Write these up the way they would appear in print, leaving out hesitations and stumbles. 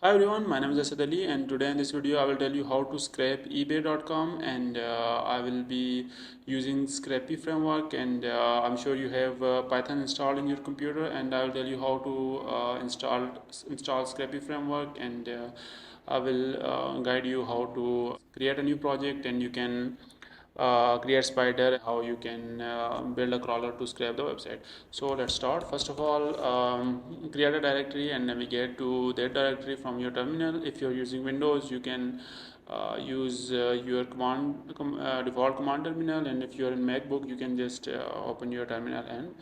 Hi everyone, my name is Asad Ali, and today in this video I will tell you how to scrape ebay.com, and I will be using Scrapy framework, and I'm sure you have Python installed in your computer, and I will tell you how to install Scrapy framework, and I will guide you how to create a new project, and you can create spider, how you can build a crawler to scrape the website. So let's start. First of all, create a directory and navigate to that directory from your terminal. If you're using Windows, you can use your default command terminal, and if you're in MacBook, you can just open your terminal and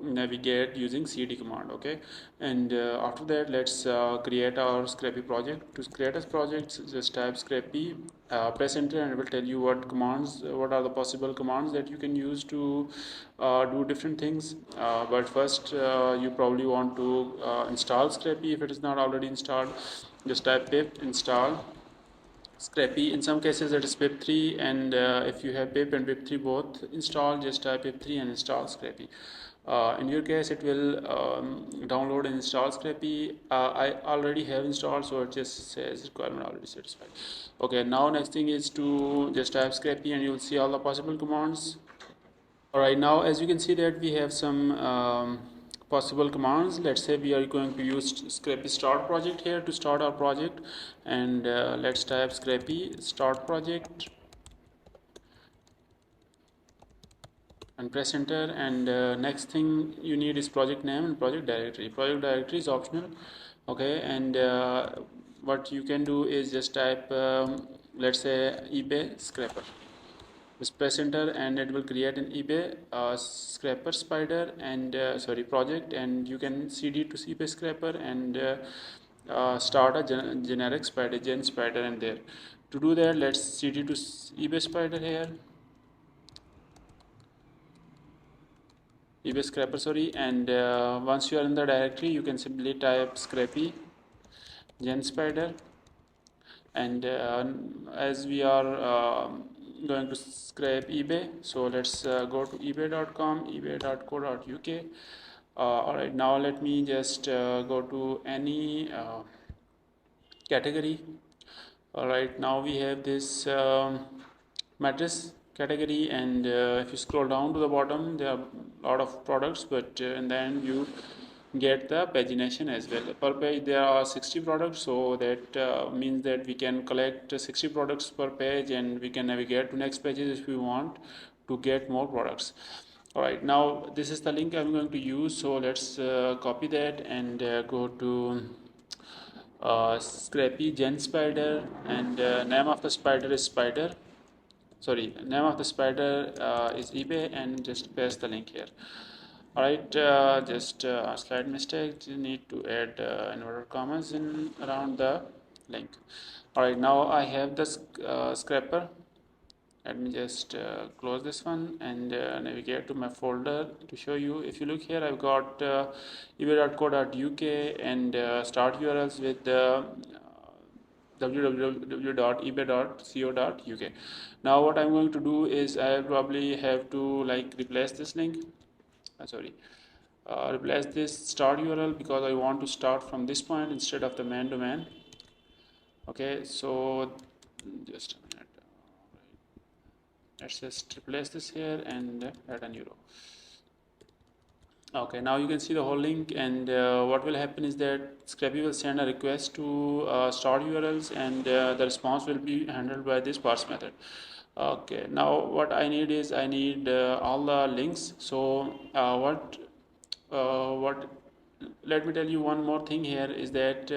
navigate using cd command. Okay, and after that, let's create our Scrapy project. To create a project, just type Scrapy, press enter, and it will tell you what are the possible commands that you can use to do different things. But first, you probably want to install Scrapy. If it is not already installed, just type pip install Scrapy. In some cases it is pip3, and if you have pip and pip3 both installed, just type pip3 and install Scrapy. In your case it will download and install Scrapy. I already have installed, so it just says requirement already satisfied. Okay, now next thing is to just type Scrapy and you'll see all the possible commands. Alright, now as you can see that we have some possible commands. Let's say we are going to use Scrapy start project here to start our project, and let's type Scrapy start project and press enter, and next thing you need is project name and project directory. Project directory is optional. Okay, and what you can do is just type let's say eBay scraper. Just press enter and it will create an eBay scraper spider and project, and you can cd to eBay scraper and start a generic spider, gen spider, and there. To do that, let's cd to eBay spider here, eBay scraper, sorry, and once you are in the directory, you can simply type Scrapy gen spider, and as we are going to scrape eBay, so let's go to ebay.com, ebay.co.uk. Alright, now let me just go to any category. Alright, now we have this mattress category, and if you scroll down to the bottom, there are a lot of products, but in the end you get the pagination as well. Per page there are 60 products, so that means that we can collect 60 products per page, and we can navigate to next pages if we want to get more products. Alright, now this is the link I'm going to use, so let's copy that and go to Scrapy gen spider, and name of the spider is spider, sorry, name of the spider is eBay, and just paste the link here. Alright, just slide mistake, you need to add inverted commas in around the link. Alright, now I have the scraper. Let me just close this one and navigate to my folder to show you. If you look here, I've got ebay.co.uk and start URLs with www.ebay.co.uk. Now what I'm going to do is I'll probably have to like replace this link, replace this start URL, because I want to start from this point instead of the main domain. Okay, so just a minute. Let's just replace this here and add a new row. Okay, now you can see the whole link, and what will happen is that Scrapy will send a request to start URLs, and the response will be handled by this parse method. Okay, now what I need is I need all the links. So what let me tell you one more thing here is that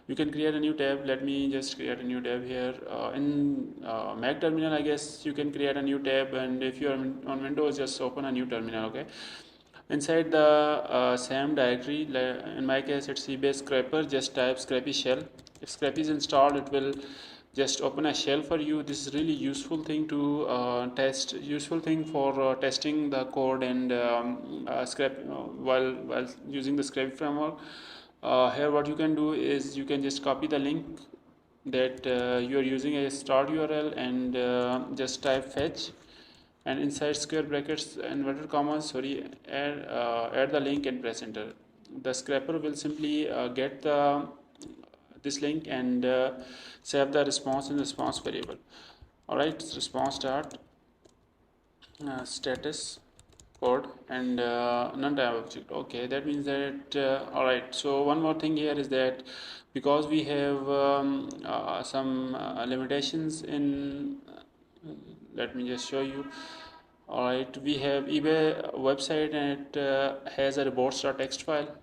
you can create a new tab. Let me just create a new tab here in Mac terminal. I guess you can create a new tab, and if you are on Windows, just open a new terminal. Okay, inside the same directory, in my case it's eBay scraper, just type Scrapy shell. If Scrapy is installed, it will just open a shell for you. This is really useful thing to useful thing for testing the code and while using the Scrapy framework. Here what you can do is you can just copy the link that you are using a start URL, and just type fetch, and inside square brackets inverted commas, sorry, add the link and press enter. The scraper will simply get the this link and save the response in the response variable. All right, response start status code and non-type object. Okay, that means that all right. So one more thing here is that because we have some limitations in let me just show you. All right, we have eBay website and it has a reports.txt file.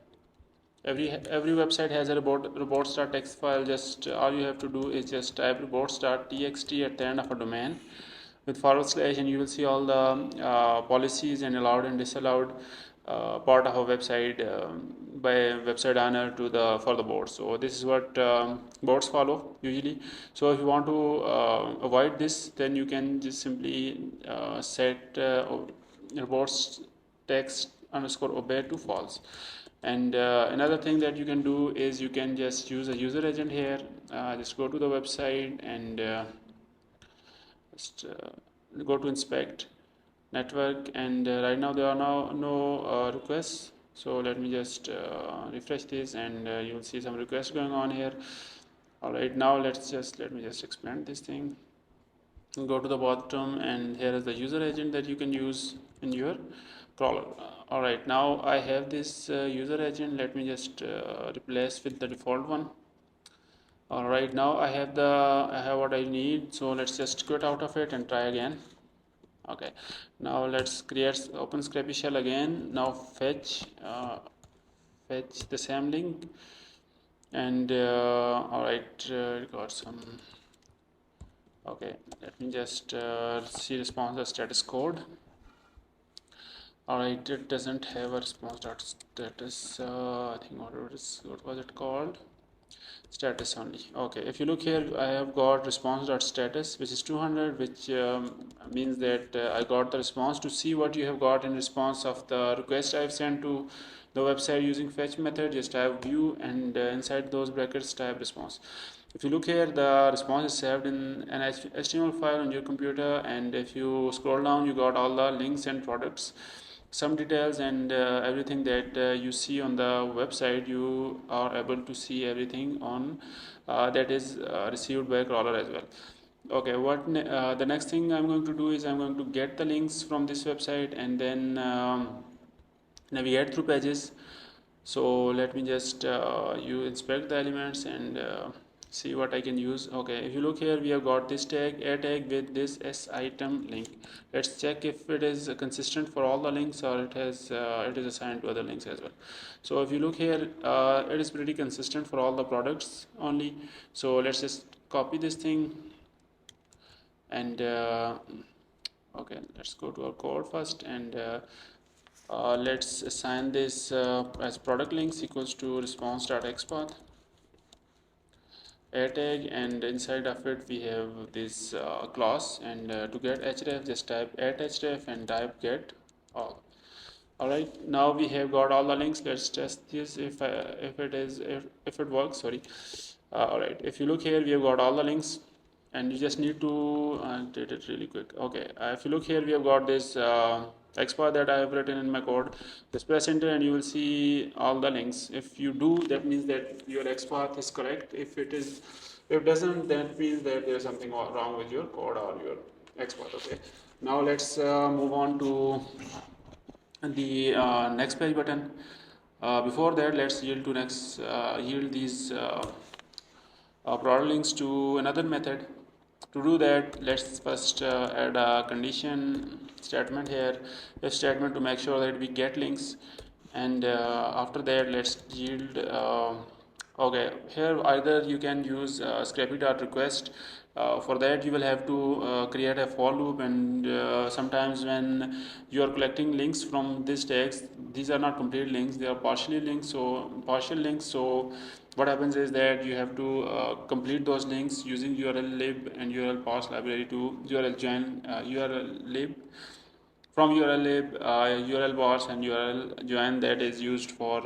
Every website has a reports.txt file. Just all you have to do is just type reports.txt at the end of a domain with forward slash, and you will see all the policies and allowed and disallowed part of a website by website owner to the for the board. So this is what boards follow usually. So if you want to avoid this, then you can just simply set reports text underscore obey to false. And another thing that you can do is you can just use a user agent here. Just go to the website and just go to inspect network, and right now there are no requests. So let me just refresh this, and you will see some requests going on here. All right, now let me just expand this thing. Go to the bottom, and here is the user agent that you can use in your crawler. All right, now I have this user agent. Let me just replace with the default one. All right, now I have what I need. So let's just quit out of it and try again. Okay, now let's create open Scrapy shell again. Now fetch the same link, and all right, got some. Okay, let me just see response as status code. All right, it doesn't have a response dot status. I think what was it called? Status only. Okay, if you look here, I have got response dot status, which is 200, which means that I got the response. To see what you have got in response of the request I've sent to the website using fetch method, just type view, and inside those brackets type response. If you look here, the response is saved in an HTML file on your computer, and if you scroll down, you got all the links and products, some details, and everything that you see on the website. You are able to see everything on that is received by crawler as well. Okay, the next thing I'm going to do is I'm going to get the links from this website and then navigate through pages. So let me just you inspect the elements and see what I can use. Okay, if you look here, we have got this tag, a tag with this s item link. Let's check if it is consistent for all the links, or it is assigned to other links as well. So if you look here, it is pretty consistent for all the products only. So let's just copy this thing, and okay, let's go to our code first, and let's assign this as product links equals to response.xpath a tag, and inside of it we have this class, and to get href just type @href and type get all. All right, now we have got all the links. Let's test this if it works. Sorry. All right, if you look here, we have got all the links, and you just need to did it really quick. Okay, if you look here, we have got this export that I have written in my code. Just press enter and you will see all the links. If you do, that means that your export is correct. If it doesn't, that means that there's something wrong with your code or your export. Okay, now let's move on to the next page button. Before that, let's yield these product links to another method. To do that, let's first add a condition statement here, a statement to make sure that we get links, and after that, let's yield. Okay, here either you can use scrapy.request. For that, you will have to create a for loop, and sometimes when you are collecting links from these tags, these are not complete links; they are partially links. So partial links. So what happens is that you have to complete those links using URL lib and URL parse library to URL join URL lib. From URL lib, URL bars, and URL join that is used for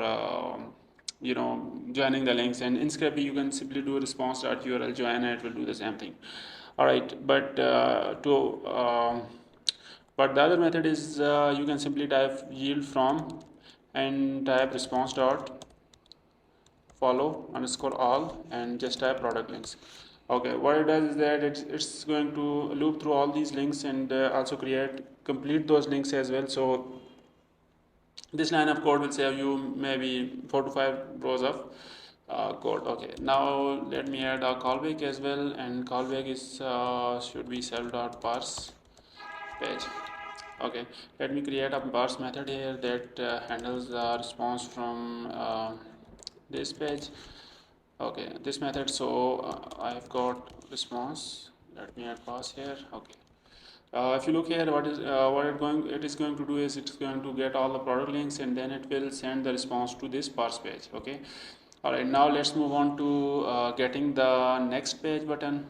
joining the links. And in Scrapy, you can simply do response.url join, and it will do the same thing. All right, but the other method is you can simply type yield from and type response dot follow underscore all and just type product links. Okay, what it does is that it's going to loop through all these links and also complete those links as well. So this line of code will save you maybe 4 to 5 rows of code. Okay, now let me add a callback as well, and callback is should be self.parse page. Okay, let me create a parse method here that handles the response from this page. Okay, this method, so I've got response. Let me add parse here. Okay, if you look here, it is going to do is it's going to get all the product links and then it will send the response to this parse page. Okay, all right, now let's move on to getting the next page button.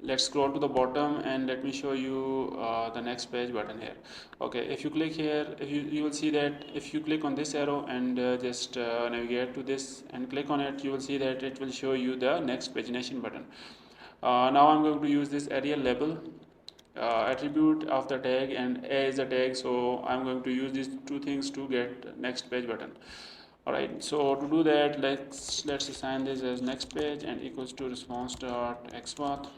Let's scroll to the bottom and let me show you the next page button here. Okay, if you click here, if you will see that if you click on this arrow and just navigate to this and click on it, you will see that it will show you the next pagination button. Now I'm going to use this area label attribute of the tag, and a is the tag, so I'm going to use these two things to get next page button. Alright, so to do that, let's assign this as next page and equals to response dot xpath.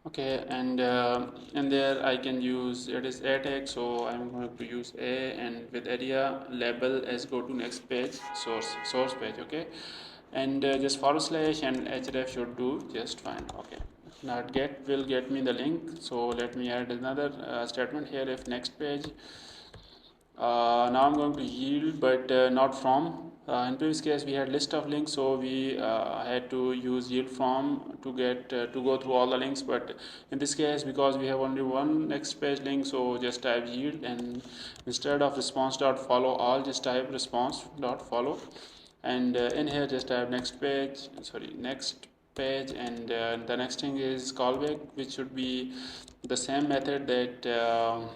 Okay, and in there I can use it is a tag, so I'm going to use a, and with area label as go to next page source page. Okay, and just forward slash and href should do just fine. Okay, now get will get me the link, so let me add another statement here. If next page, now I'm going to yield, but not from. In previous case, we had list of links, so we had to use yield from to get to go through all the links. But in this case, because we have only one next page link, so just type yield, and instead of response dot follow all, just type response dot follow, and in here just type next page. Sorry, next page, and the next thing is callback, which should be the same method that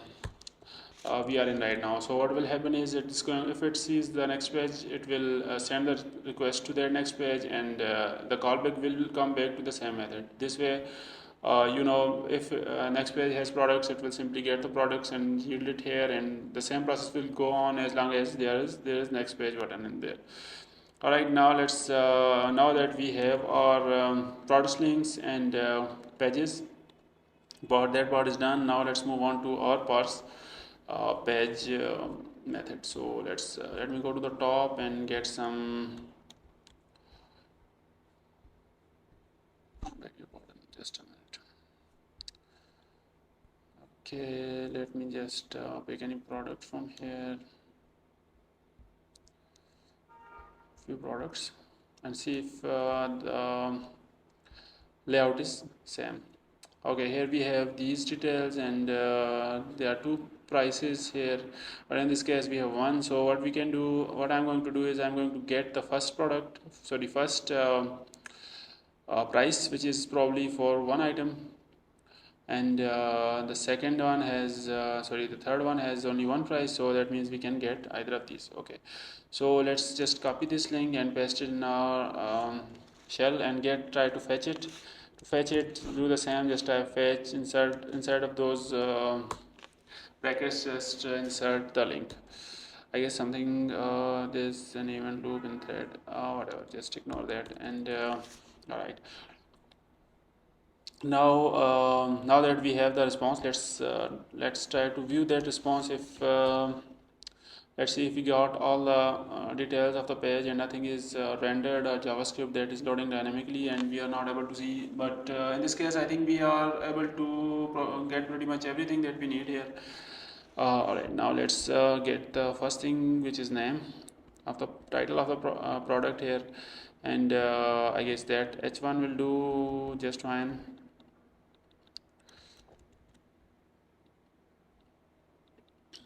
we are in right now. So what will happen is it's going, if it sees the next page, it will send the request to their next page, and the callback will come back to the same method. This way, if next page has products, it will simply get the products and yield it here, and the same process will go on as long as there is next page button in there. All right, now let's now that we have our product links and pages, but that part is done. Now let's move on to our parse page method. So let me go to the top and get some. Beg your pardon, just a minute. Okay, let me just pick any product from here. Few products and see if the layout is same. Okay, here we have these details, and there are two prices here, but in this case we have one. So what we can do, what I'm going to do is I'm going to get the first product, sorry, first price, which is probably for one item, and the second one has the third one has only one price, so that means we can get either of these. Okay, so let's just copy this link and paste it in our shell and try to fetch it. To fetch it, do the same, just type fetch, inside of those brackets, just insert the link. I guess something there's an event loop in thread, whatever, just ignore that. And all right, now that we have the response, let's try to view that response. If let's see if we got all the details of the page and nothing is rendered or JavaScript that is loading dynamically, and we are not able to see. But in this case, I think we are able to get pretty much everything that we need here. Alright, now let's get the first thing, which is name of the title of the product here, and I guess that h1 will do just fine.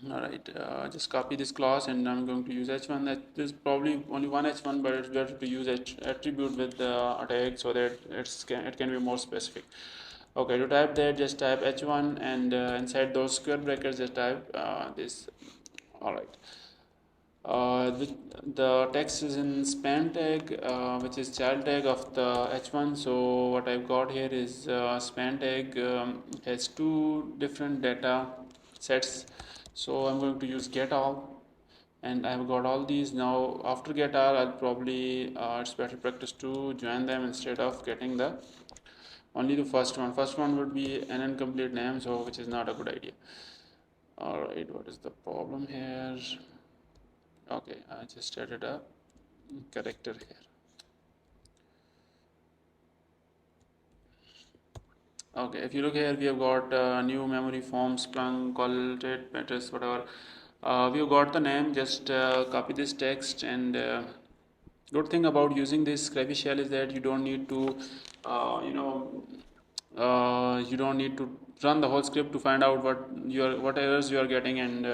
Alright, just copy this class, and I'm going to use h1. There's probably only one h1, but it's better to use attribute with a tag so that it can be more specific. Okay, to type that, just type h1, and inside those square brackets just type this. Alright, the text is in span tag, which is child tag of the h1. So what I've got here is span tag has two different data sets, so I'm going to use get all, and I've got all these. Now after get R, I'll probably it's better practice to join them instead of getting the only the first one would be an incomplete name, so which is not a good idea. All right, what is the problem here? Okay, I just added a character here. Okay, if you look here, we have got new memory form, sprung, colted, matrix, whatever. We have got the name. Just copy this text. And good thing about using this Scrapy shell is that you don't need to, you don't need to run the whole script to find out what errors you are getting and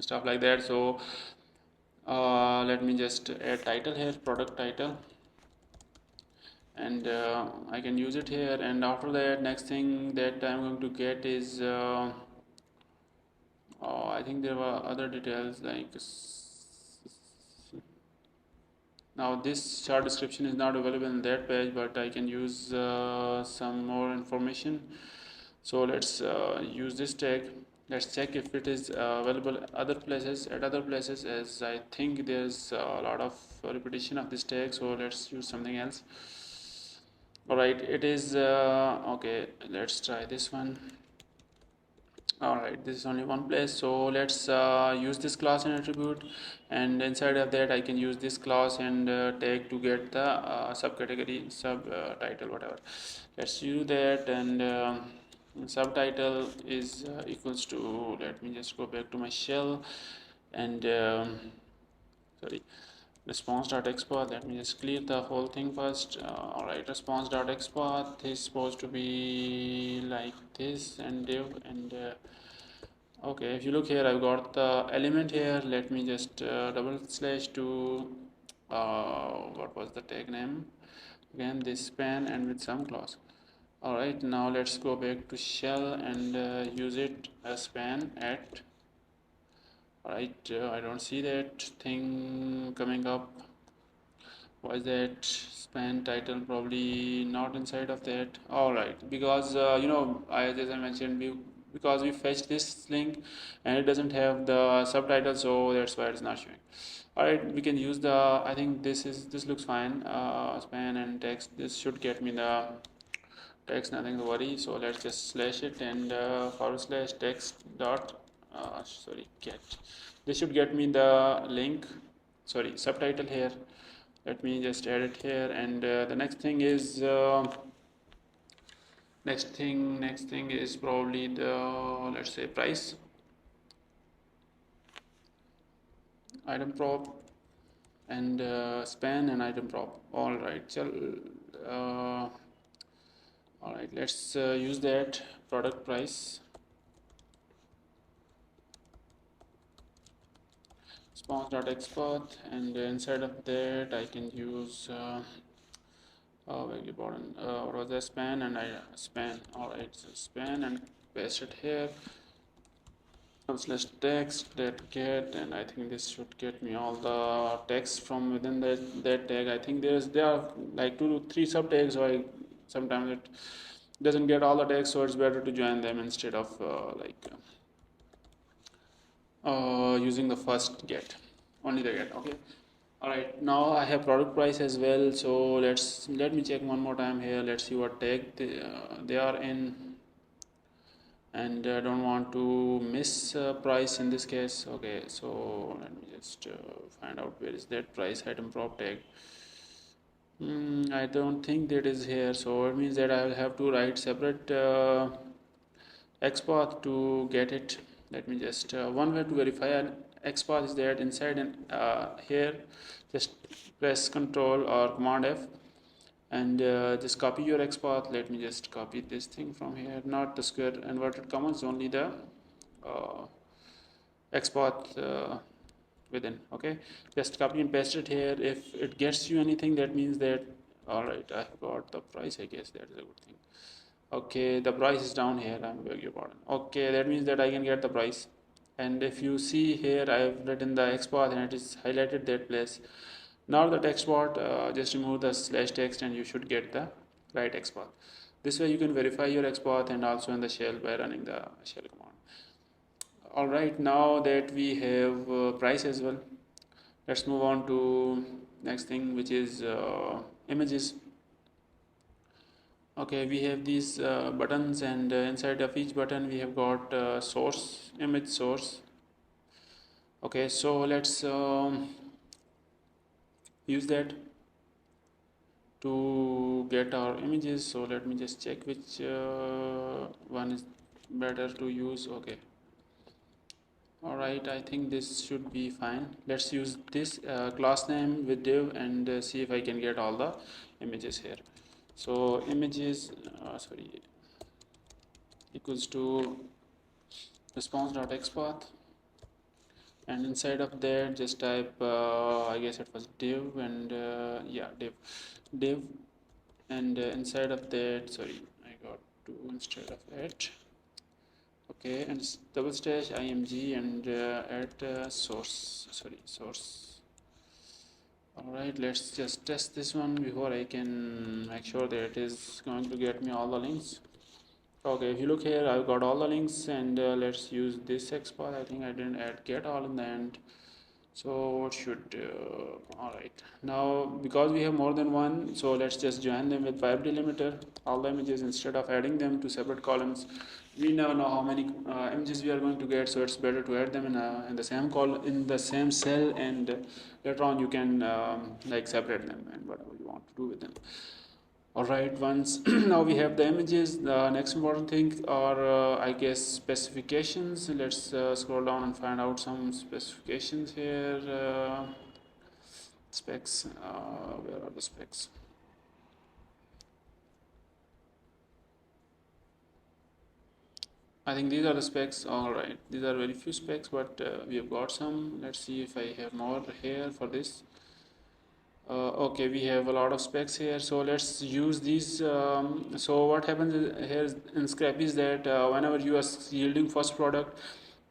stuff like that. So let me just add title here, product title, and I can use it here. And after that, next thing that I'm going to get is I think there were other details like now this chart description is not available in that page, but I can use some more information. So let's use this tag. Let's check if it is available other places, as I think there's a lot of repetition of this tag. So let's use something else. All right, it is okay. Let's try this one. Alright, this is only one place, so let's use this class and attribute, and inside of that I can use this class and tag to get the subcategory, subtitle, whatever. Let's do that, and subtitle is equals to, let me just go back to my shell, and sorry, response.xpath. Let me just clear the whole thing first. Alright, response.xpath is supposed to be like this, and div, and okay, if you look here, I've got the element here. Let me just double slash to what was the tag name again, this span and with some clause. Alright, now let's go back to shell and use it as span at. Alright, I don't see that thing coming up. Why is that span title probably not inside of that? All right, because as I mentioned, because we fetched this link and it doesn't have the subtitle, so that's why it's not showing. All right, we can use the, I think this looks fine. Span and text, this should get me the text, nothing to worry. So let's just slash it and forward slash text dot sorry, get, this should get me the link, sorry, subtitle here. Let me just add it here, and the next thing is next thing is probably the, let's say, price, item prop, and span and item prop. All right, so all right, let's use that product price, response.xpath, and inside of that I can use beg your pardon, what was the span, and I span. All right, so span and paste it here, slash text that get, and I think this should get me all the text from within that tag. I think there are like 2 to 3 sub tags, so sometimes it doesn't get all the text, so it's better to join them instead of using the first get, only the get. Okay. All right, now I have product price as well, so let me check one more time here. Let's see what tag they are in, and I don't want to miss price in this case. Okay, so let me just find out where is that price item prop tag. I don't think that is here, so it means that I will have to write separate XPath to get it. Let me just one way to verify an XPath is that inside and here just press Ctrl or Command F and just copy your XPath. Let me just copy this thing from here, not the square inverted commas, only the uh, XPath within. Okay, just copy and paste it here. If it gets you anything, that means that all right, I have got the price. I guess that is a good thing. Okay, the price is down here, I beg your pardon. Okay, that means that I can get the price, and if you see here I have written the XPath and it is highlighted that place. Now the text part, just remove the slash text and you should get the right XPath. This way you can verify your XPath and also in the shell by running the shell command. All right, now that we have price as well, let's move on to next thing, which is images. Okay, we have these buttons, and inside of each button we have got source, image source. Okay, so let's use that to get our images. So let me just check which one is better to use. Okay, all right, I think this should be fine. Let's use this class name with div and see if I can get all the images here. So images sorry, equals to response.xpath, and inside of there just type I guess it was div, and yeah, div, and inside of that, sorry, I got two instead of it. Okay, and double slash img and add source, sorry, source. All right, let's just test this one before I can make sure that it is going to get me all the links. Okay, if you look here, I've got all the links, and let's use this XPath. I think I didn't add get all in the end. So what should all right, now because we have more than one, so let's just join them with pipe delimiter, all the images, instead of adding them to separate columns. We now know how many images we are going to get, so it's better to add them in the same column, in the same cell, and later on you can like separate them and whatever you want to do with them. All right, once now we have the images, the next important thing are I guess specifications. Let's scroll down and find out some specifications here. Specs, where are the specs? I think these are the specs. All right, these are very few specs, but we have got some. Let's see if I have more here for this. Okay, we have a lot of specs here, so let's use these. So what happens here in Scrapy is that whenever you are yielding first product,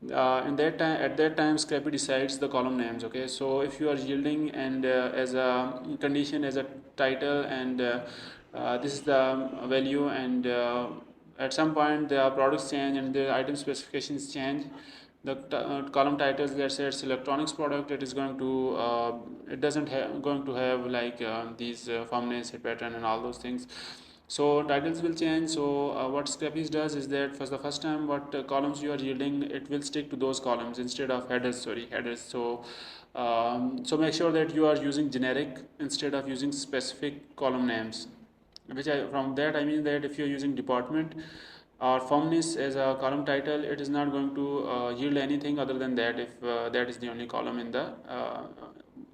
in that time, at that time, Scrapy decides the column names. Okay, so if you are yielding and as a condition, as a title, and this is the value, and at some point the products change and the item specifications change, the column titles, let's say it's electronics product, it is going to it doesn't have going to have like these firmness, pattern, and all those things. So titles will change. So what Scrappies does is that for the first time, what columns you are yielding, it will stick to those columns instead of headers. Sorry, headers. So so make sure that you are using generic instead of using specific column names. From that I mean that if you're using department or firmness as a column title, it is not going to yield anything other than that if that is the only column in the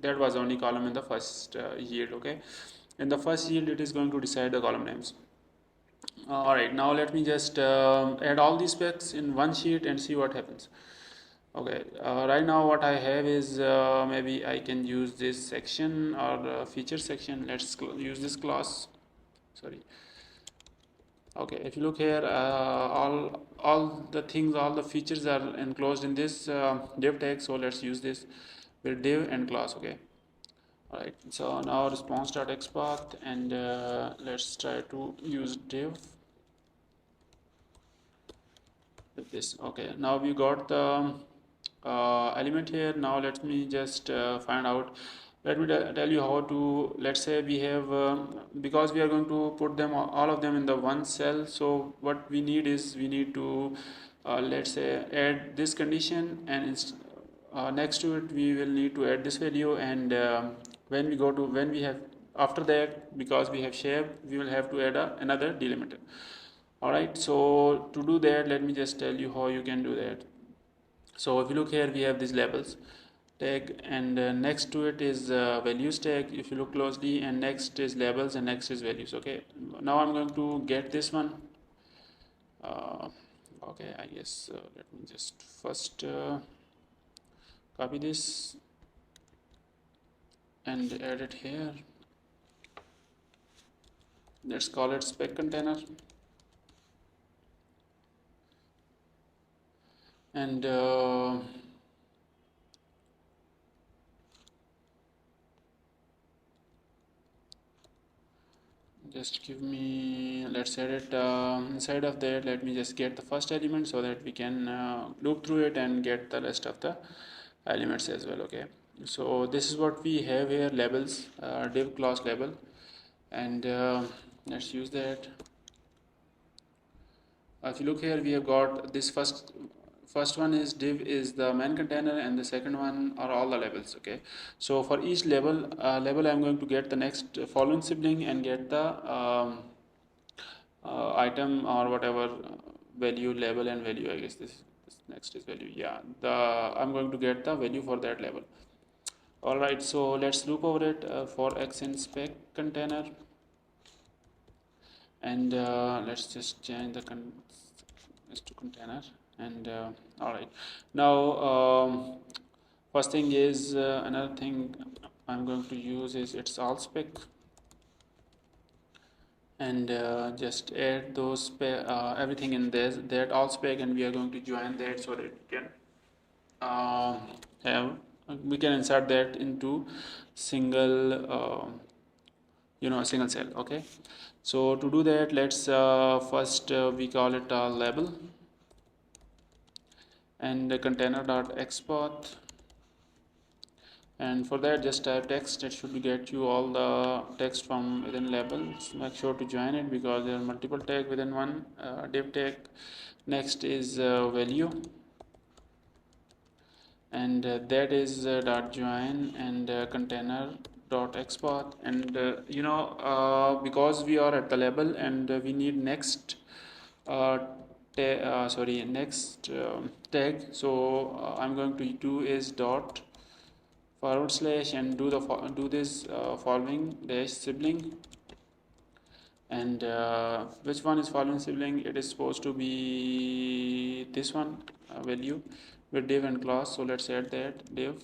that was the only column in the first yield. Okay, in the first yield it is going to decide the column names. All right, now let me just add all these specs in one sheet and see what happens. Okay, right now what I have is maybe I can use this section or feature section. Let's use this class, sorry. Okay, if you look here, all the things, all the features are enclosed in this div tag. So let's use this with div and class. Okay, all right, so now response.xpath, and let's try to use div with this. Okay, now we got the element here. Now let me just find out, let me tell you how to, let's say we have because we are going to put them all of them in the one cell. So what we need is we need to let's say add this condition, and next to it we will need to add this value, and when we go to, when we have, after that, because we have shape, we will have to add another delimiter. All right, so to do that, let me just tell you how you can do that. So if you look here, we have these labels tag, and next to it is values tag, if you look closely, and next is labels, and next is values. Okay, now I'm going to get this one. Okay, I guess let me just first copy this and add it here. Let's call it spec container, and just give me, let's add it inside of that. Let me just get the first element so that we can loop through it and get the rest of the elements as well. Okay, so this is what we have here, labels, div class label, and let's use that. If you look here, we have got this first one is div is the main container, and the second one are all the labels. Okay, so for each label I'm going to get the next following sibling and get the item or whatever value, label and value. I guess this next is value. Yeah, the I'm going to get the value for that label. All right, so let's loop over it for x in spec container, and let's just change the to container. And all right, now first thing is another thing I'm going to use is its all spec, and just add those everything in this that all spec, and we are going to join that so that we can uh, have we can insert that into single a single cell. Okay, so to do that, let's first we call it a label, and the container dot export, and for that just type text. It should get you all the text from within labels. Make sure to join it because there are multiple tag within one div tag. Next is value, and that is dot join, and container dot export, and because we are at the label, and we need next next tag. So I'm going to do is dot forward slash and do this following dash sibling, and which one is following sibling? It is supposed to be this one, value with div and class. So let's add that div.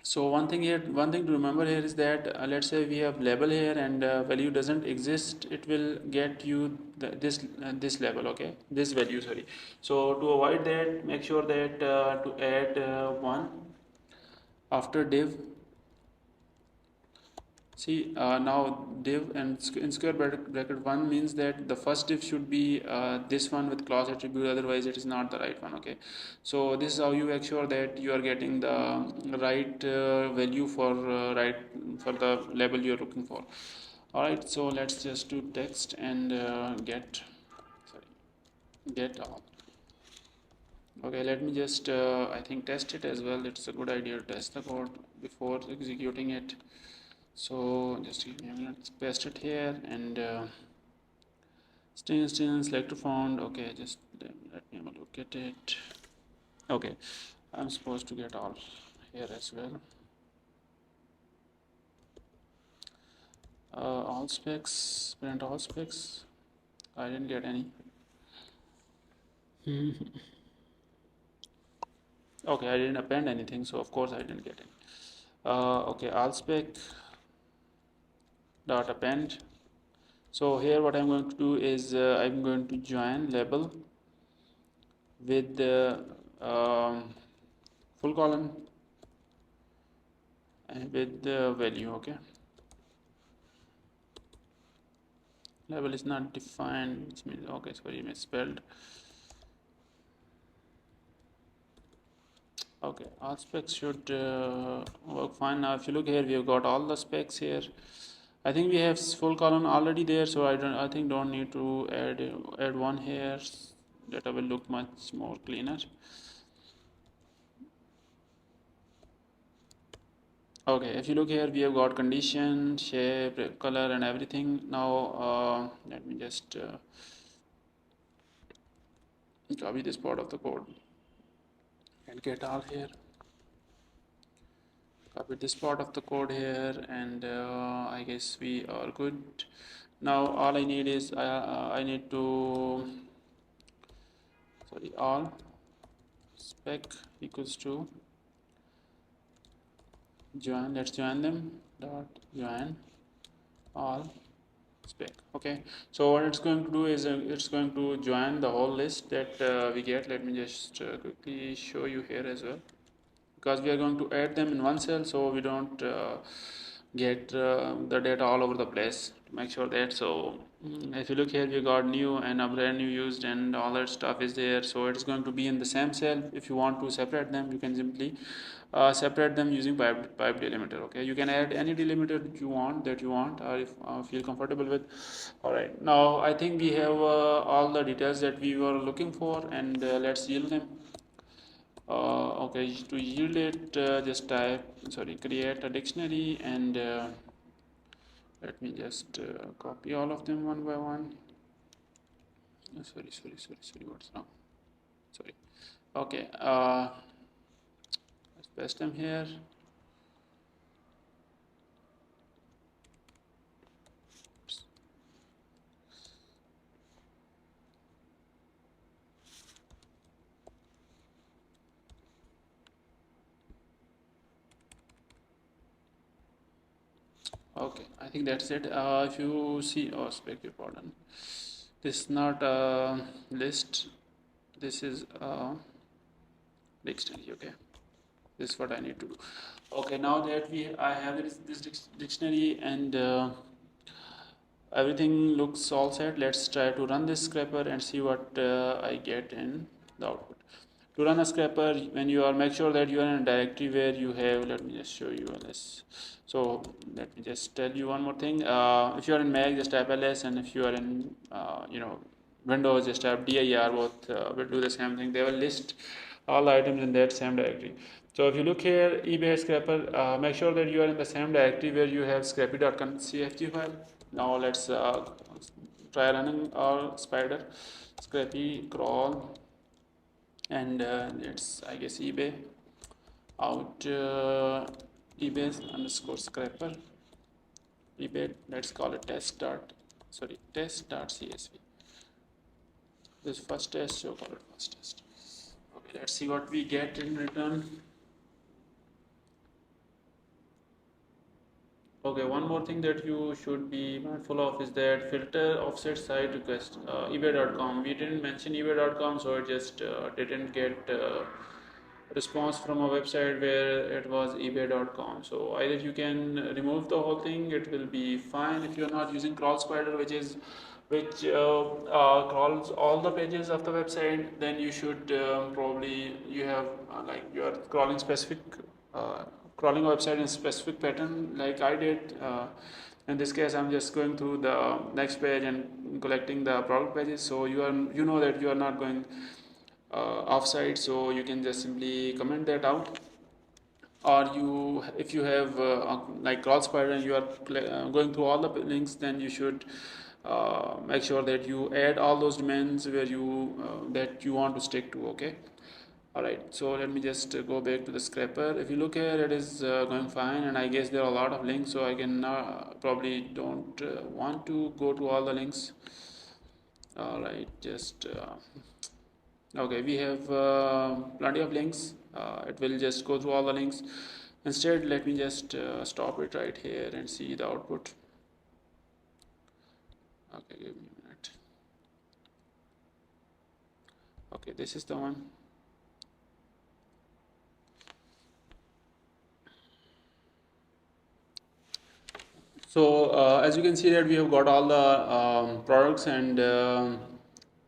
So one thing to remember here is that let's say we have label here, and value doesn't exist. It will get you this label. Okay, this value, sorry. So to avoid that, make sure that to add one after div. See, now div and in square bracket 1 means that the first div should be this one with class attribute, otherwise it is not the right one. Okay, so this is how you make sure that you are getting the right value for for the label you are looking for. All right, so let's just do text and get all. Okay, let me just I think test it as well. It's a good idea to test the code before executing it. So just give me a minute, let's paste it here, and string selector found. Okay, just let me have a look at it. Okay, I'm supposed to get all here as well. All specs, print all specs. I didn't get any. Okay, I didn't append anything, so of course I didn't get any. Okay, all spec dot append. So here what I'm going to do is I'm going to join label with the full colon and with the value. Okay, label is not defined, which means, okay, sorry, misspelled. Okay, all specs should work fine. Now if you look here, we have got all the specs here. I think we have full column already there, so I think don't need to add one here. Data will look much more cleaner. Okay, if you look here, we have got condition, shape, color, and everything. Now let me just copy this part of the code and get all here. Copy this part of the code here, and I guess we are good. Now all I need is I need to all spec equals to join. Let's join them. Dot join all spec. Okay, so what it's going to do is it's going to join the whole list that we get. Let me just quickly show you here as well, because we are going to add them in one cell, so we don't get the data all over the place to make sure that. So if you look here, we got new and a brand new used and all that stuff is there, so it's going to be in the same cell. If you want to separate them, you can simply separate them using pipe delimiter. Okay, you can add any delimiter that you want or if feel comfortable with. All right, now I think we have all the details that we were looking for, and let's yield them. Okay, to yield it, just type, sorry, create a dictionary, and let me just copy all of them one by one. Sorry, what's wrong? Sorry. Okay, let's paste them here. Okay, I think that's it. If you see, oh, beg your pardon, this is not a list, this is a dictionary. Okay, this is what I need to do. Okay, now that I have this dictionary, and everything looks all set, let's try to run this scraper and see what I get in the output. To run a scraper, when you are, make sure that you are in a directory where you have, let me just show you ls. So let me just tell you one more thing. If you are in Mac, just type ls, and if you are in Windows, just type dir. Both will do the same thing. They will list all the items in that same directory. So if you look here, eBay scraper, make sure that you are in the same directory where you have scrapy.cfg file. Now let's try running our spider scrapy crawl, and it's, I guess, eBay out eBay underscore scraper eBay. Let's call it test.csv. This first test, so call it first test. Okay, let's see what we get in return. Okay, one more thing that you should be mindful of is that filter offset site request, ebay.com. We didn't mention ebay.com, so it just didn't get response from a website where it was ebay.com. So either you can remove the whole thing, it will be fine. If you're not using crawl spider, which crawls all the pages of the website, then you should probably, you have like you are crawling specific uh, crawling a website in a specific pattern like I did. In this case, I'm just going through the next page and collecting the product pages. So you know that you are not going offsite, so you can just simply comment that out. Or you, if you have like crawl spider and you are going through all the links, then you should make sure that you add all those domains where you that you want to stick to. Okay. Alright, so let me just go back to the scraper. If you look here, it is going fine, and I guess there are a lot of links, so I can probably don't want to go to all the links. Alright, just okay, we have plenty of links. It will just go through all the links. Instead, let me just stop it right here and see the output. Okay, give me a minute. Okay, this is the one. So as you can see that we have got all the products and the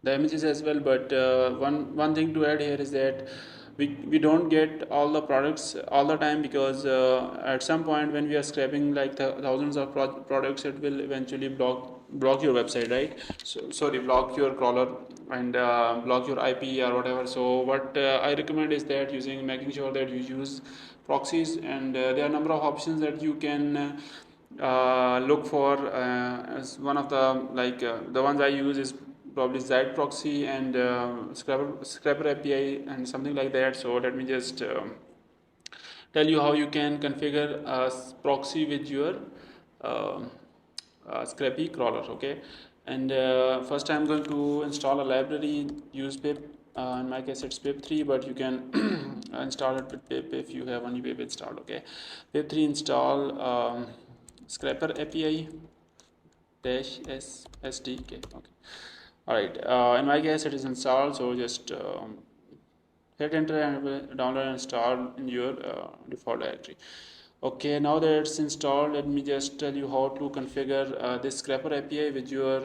images as well, but one thing to add here is that we don't get all the products all the time, because at some point when we are scraping like thousands of products, it will eventually block your website, right? So sorry, block your crawler and block your IP or whatever. So what I recommend is that making sure that you use proxies, and there are a number of options that you can look for. As one of the, like the ones I use is probably Zite proxy and Scrapper API and something like that. So let me just tell you how you can configure a proxy with your uh, Scrapy crawler. Okay, and first I'm going to install a library, use pip. In my case it's pip3, but you can install it with pip if you have only pip installed. Okay, pip3 install Scrapper API dash SDK. Okay, all right. In my case it is installed, so just hit enter and it will download and install in your default directory. Okay, now that it's installed, let me just tell you how to configure this Scrapper API with your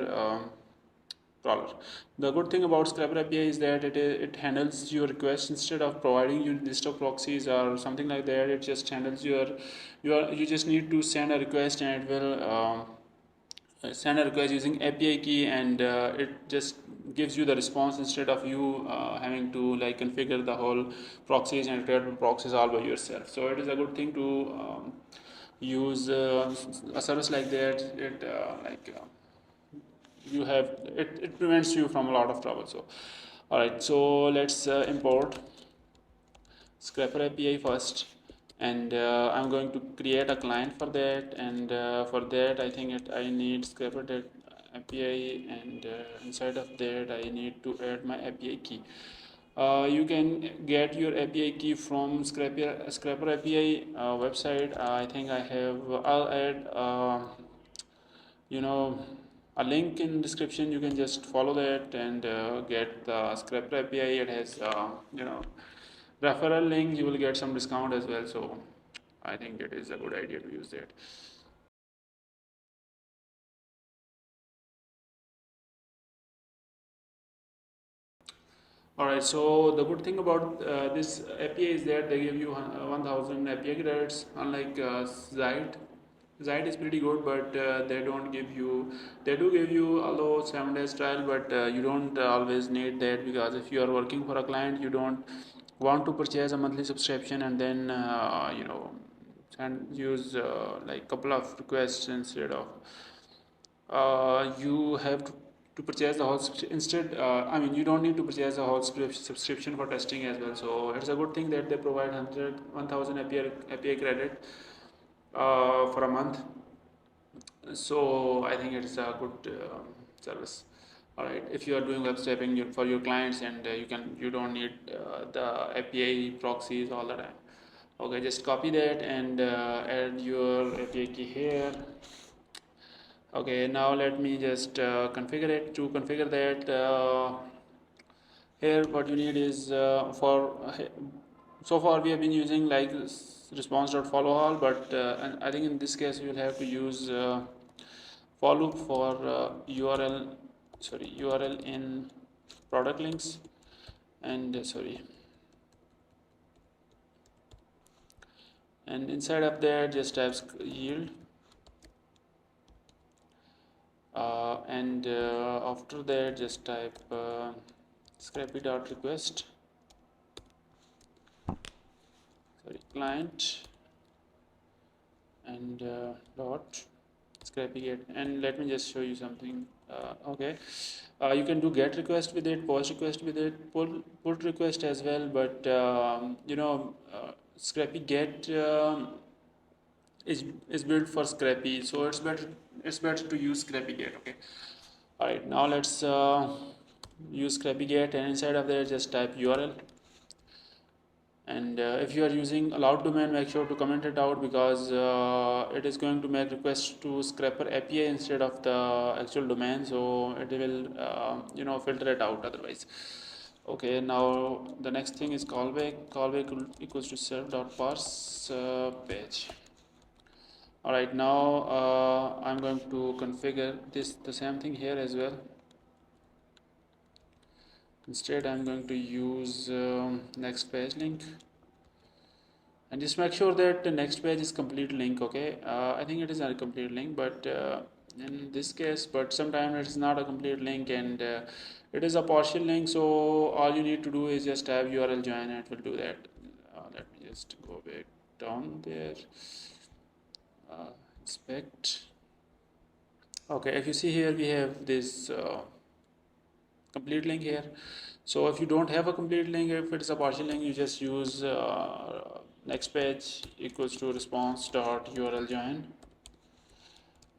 crawler. The good thing about Scrapper API is that it handles your request instead of providing you list of proxies or something like that. It just handles you just need to send a request and it will send a request using API key, and it just gives you the response instead of you having to like configure the whole proxies and create proxies all by yourself. So it is a good thing to use a service like that. It you have it prevents you from a lot of trouble. So all right, so let's import Scrapper API first, and I'm going to create a client for that, and for that I need Scrapper API, and inside of that I need to add my API key. You can get your API key from Scrapper API website. I think I have. I'll add you know a link in description. You can just follow that and get the Scrapper API. It has referral link. You will get some discount as well. So I think it is a good idea to use that. All right, so the good thing about this API is that they give you 1000 API credits, unlike Zite. Zite is pretty good, but they do give you a low 7 days trial, but you don't always need that, because if you are working for a client, you don't want to purchase a monthly subscription and then, and use like couple of requests instead of you have to purchase the whole instead. I mean, you don't need to purchase the whole subscription for testing as well. So it's a good thing that they provide 1000 API credit for a month. So I think it's a good service. All right, if you are doing web scraping for your clients, and you don't need the API proxies all the time. Okay, just copy that and add your API key here. Okay, now let me just configure it. To configure that, here what you need is so far we have been using like response.follow all, but and I think in this case you will have to use for loop for URL in product links, and and inside of there just type yield, and after that just type scrapy.request, client, and dot scrapy get. And let me just show you something. Okay, you can do get request with it, post request with it, put request as well, but scrapy get is built for Scrapy, so it's better to use Scrapy get. Okay, all right, now let's use Scrapy get, and inside of there just type URL. And if you are using allowed domain, make sure to comment it out, because it is going to make requests to Scrapper API instead of the actual domain, so it will filter it out otherwise. Okay, now the next thing is callback equals to serve.parse page. All right, now I'm going to configure the same thing here as well. Instead I'm going to use next page link, and just make sure that the next page is complete link. Okay, I think it is a complete link, but in this case, but sometimes it's not a complete link, and it is a partial link, so all you need to do is just have URL join, and it will do that. Let me just go back down there, inspect. Okay, if you see here, we have this complete link here. So if you don't have a complete link, if it's a partial link, you just use next page equals to response dot URL join.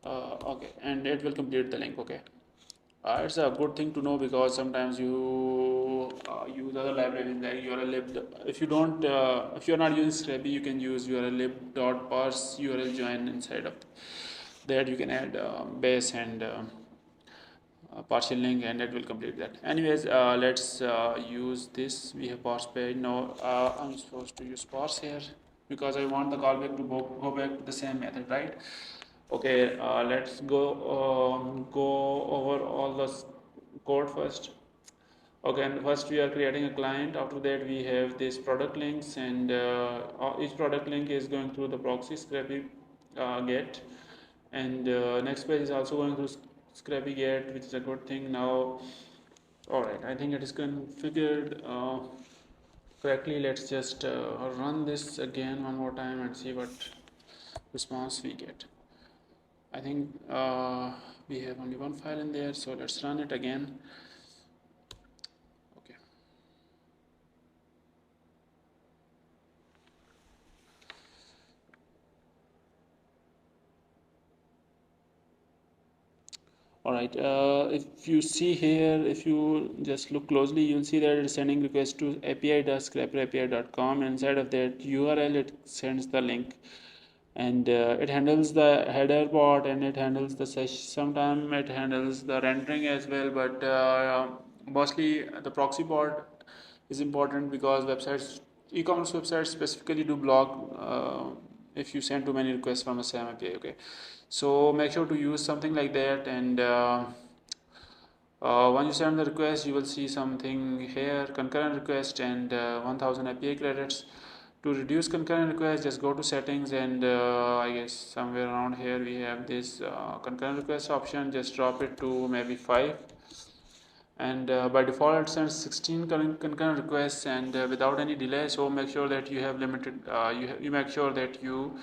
Okay, and it will complete the link. Okay, it's a good thing to know, because sometimes you use other libraries like urllib. If you're not using Scrapy, you can use urllib dot parse URL join. Inside of that, you can add base and partial link, and it will complete that. Anyways, let's use this. We have parse page now. I'm supposed to use parse here. because I want the callback to go back to the same method, right? Okay, let's go over all the code first. Okay, and first we are creating a client. After that we have this product links, and each product link is going through the proxy Scrapy get, and next page is also going through Scrapy get, which is a good thing. Now, all right, I think it is configured correctly. Let's just run this again one more time and see what response we get. I think we have only one file in there, so let's run it again. Okay. All right, if you see here, if you just look closely, you'll see that it's sending request to api.scrapeapi.com. Inside of that URL, it sends the link, and it handles the header part, and it handles the session. Sometimes it handles the rendering as well, but mostly the proxy part is important, because websites, e-commerce websites specifically do block if you send too many requests from a SAM API. Okay, so make sure to use something like that, and when you send the request, you will see something here, concurrent request, and 1000 API credits. To reduce concurrent request, just go to settings, and I guess somewhere around here we have this concurrent request option. Just drop it to maybe 5, and by default it sends 16 concurrent requests, and without any delay. So make sure that you have limited, you make sure that you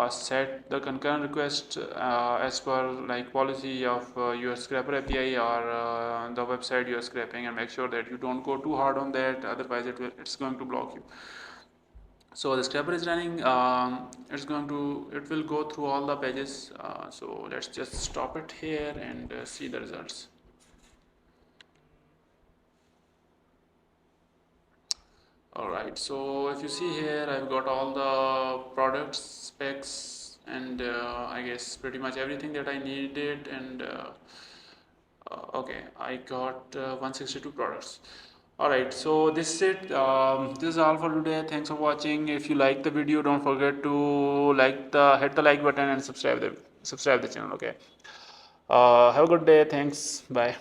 set the concurrent request as per like policy of your scraper API, or the website you are scraping, and make sure that you don't go too hard on that, otherwise it's going to block you. So the scraper is running, it will go through all the pages, so let's just stop it here and see the results. Alright, so if you see here, I've got all the product specs, and I guess pretty much everything that I needed, and okay, I got 162 products. Alright, so this is it. This is all for today. Thanks for watching. If you like the video, don't forget to hit the like button and subscribe the channel. Okay. Have a good day. Thanks. Bye.